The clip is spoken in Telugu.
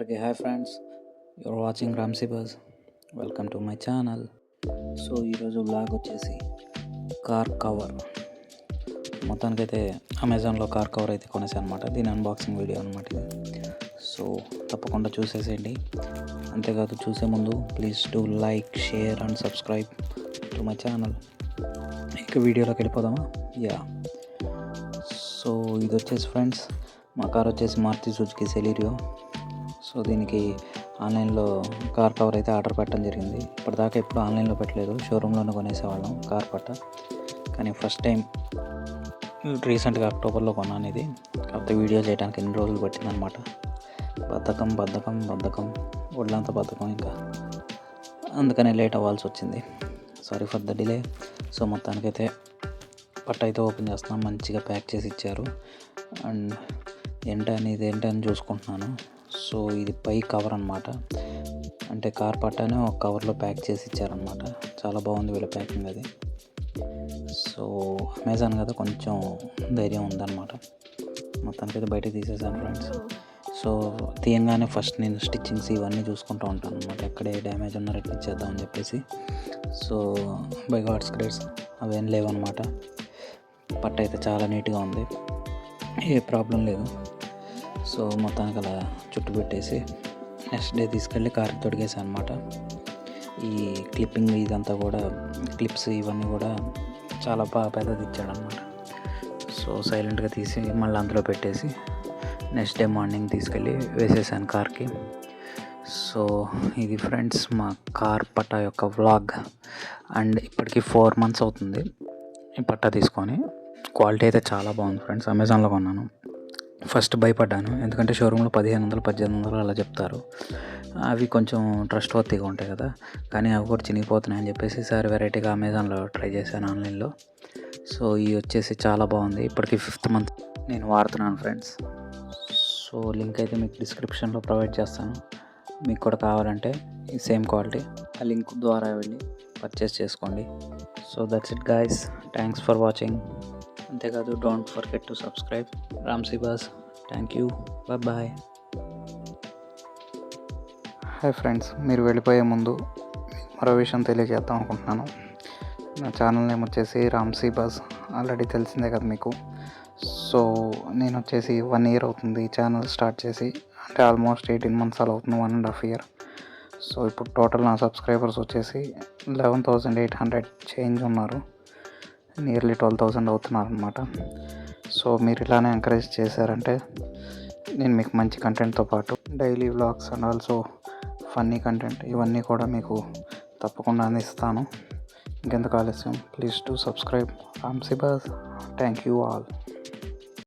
అందరికీ hi friends, you're watching Ramsy Buzz. Welcome to my channel. So ఈరోజు బ్లాగ్ వచ్చేసి కార్ కవర్. మొత్తానికైతే అమెజాన్లో కార్ కవర్ అయితే కొనేసాను అనమాట. దీని అన్బాక్సింగ్ వీడియో అనమాట ఇది. సో తప్పకుండా చూసేసేయండి. అంతేకాదు చూసే ముందు please do like, share and subscribe to my channel. ఇక వీడియోలోకి వెళ్ళిపోదామా? సో ఇది వచ్చేసి ఫ్రెండ్స్, మా కార్ వచ్చేసి మారుతి సుజుకి సెలీరియో. సో దీనికి ఆన్లైన్లో కార్ కవర్ అయితే ఆర్డర్ పెట్టడం జరిగింది. ఇప్పటిదాకా ఎప్పుడు ఆన్లైన్లో పెట్టలేదు, షోరూంలోనే కొనేసేవాళ్ళం కార్ పట్ట. కానీ ఫస్ట్ టైం రీసెంట్గా అక్టోబర్లో కొన్నాను ఇది. కాకపోతే వీడియో చేయడానికి ఎన్ని రోజులు పట్టిందనమాట. బద్ధకం ఒళ్ళంతా బద్ధకం, ఇంకా అందుకనే లేట్ అవ్వాల్సి వచ్చింది. Sorry for the delay. So మొత్తానికైతే పట్ట అయితే ఓపెన్ చేస్తున్నాం. మంచిగా ప్యాక్ చేసి ఇచ్చారు. అండ్ ఏంటని చూసుకుంటున్నాను. సో ఇది పై కవర్ అనమాట. అంటే కార్ పట్టానే ఒక కవర్లో ప్యాక్ చేసి ఇచ్చారనమాట. చాలా బాగుంది వీళ్ళ ప్యాకింగ్ అది. సో అమెజాన్ కదా, కొంచెం ధైర్యం ఉందన్నమాట. మొత్తానికైతే బయట తీసేసాను ఫ్రెండ్స్. సో తీయంగానే ఫస్ట్ నేను స్టిచ్చింగ్స్ ఇవన్నీ చూసుకుంటూ ఉంటాను అనమాట. ఎక్కడే డ్యామేజ్ ఉన్నా రిటర్న్ ఇచ్చేద్దామని చెప్పేసి. సో బై గాడ్స్ గ్రేస్ అవేం లేవన్నమాట. పట్ట అయితే చాలా నీట్గా ఉంది, ఏ ప్రాబ్లం లేదు. సో మొత్తానికి అలా చుట్టు పెట్టేసి నెక్స్ట్ డే తీసుకెళ్ళి కార్ తొడిగేసాను అనమాట. ఈ క్లిప్పింగ్ ఇదంతా కూడా, క్లిప్స్ ఇవన్నీ కూడా చాలా బాగా పెద్దది ఇచ్చాడనమాట. సో సైలెంట్గా తీసి మళ్ళీ అందులో పెట్టేసి నెక్స్ట్ డే మార్నింగ్ తీసుకెళ్ళి వేసేసాను కార్కి. సో ఇది ఫ్రెండ్స్ మా కార్ పట్టా యొక్క వ్లాగ్. అండ్ ఇప్పటికి 4 months అవుతుంది ఈ పట్టా తీసుకొని. క్వాలిటీ అయితే చాలా బాగుంది ఫ్రెండ్స్. అమెజాన్లో కొన్నాను. ఫస్ట్ భయపడ్డాను, ఎందుకంటే షోరూంలో 1500, 1800 అలా చెప్తారు. అవి కొంచెం ట్రస్ట్ వర్తీగా ఉంటాయి కదా, కానీ అవి కూడా చినిగిపోతున్నాయి అని చెప్పేసి సార్ వెరైటీగా అమెజాన్లో ట్రై చేశాను ఆన్లైన్లో. సో ఇవి వచ్చేసి చాలా బాగుంది. ఇప్పటికి 5th month నేను వాడుతున్నాను ఫ్రెండ్స్. సో లింక్ అయితే మీకు డిస్క్రిప్షన్లో ప్రొవైడ్ చేస్తాను. మీకు కూడా కావాలంటే ఈ సేమ్ క్వాలిటీ ఆ లింక్ ద్వారా వెళ్ళి పర్చేస్ చేసుకోండి. So that's it guys, thanks for watching. అంతేకాదు don't forget to subscribe Ramsy Buzz. Thank you, bye. Hi friends, మీరు వెళ్ళిపోయే ముందు మరో విషయం తెలియజేద్దాం అనుకుంటున్నాను. నా ఛానల్ నేమ్ వచ్చేసి రామ్సీ బజ్. ఆల్రెడీ తెలిసిందే కదా మీకు. సో నేను వచ్చేసి 1 year అవుతుంది ఈ ఛానల్ స్టార్ట్ చేసి. అంటే ఆల్మోస్ట్ 18 months అలా అవుతుంది, 1.5 year. సో ఇప్పుడు టోటల్ నా సబ్స్క్రైబర్స్ వచ్చేసి 11,800 చేంజ్ ఉన్నారు. నియర్లీ 12,000 అవుతున్నారు అనమాట. సో మీరు ఇలానే ఎంకరేజ్ చేశారంటే నేను మీకు మంచి కంటెంట్తో పాటు daily vlogs and also funny content ఇవన్నీ కూడా మీకు తప్పకుండా అందిస్తాను. ఇంకెందుకు ఆలస్యం, please do subscribe Ramsy Buzz. Thank you all.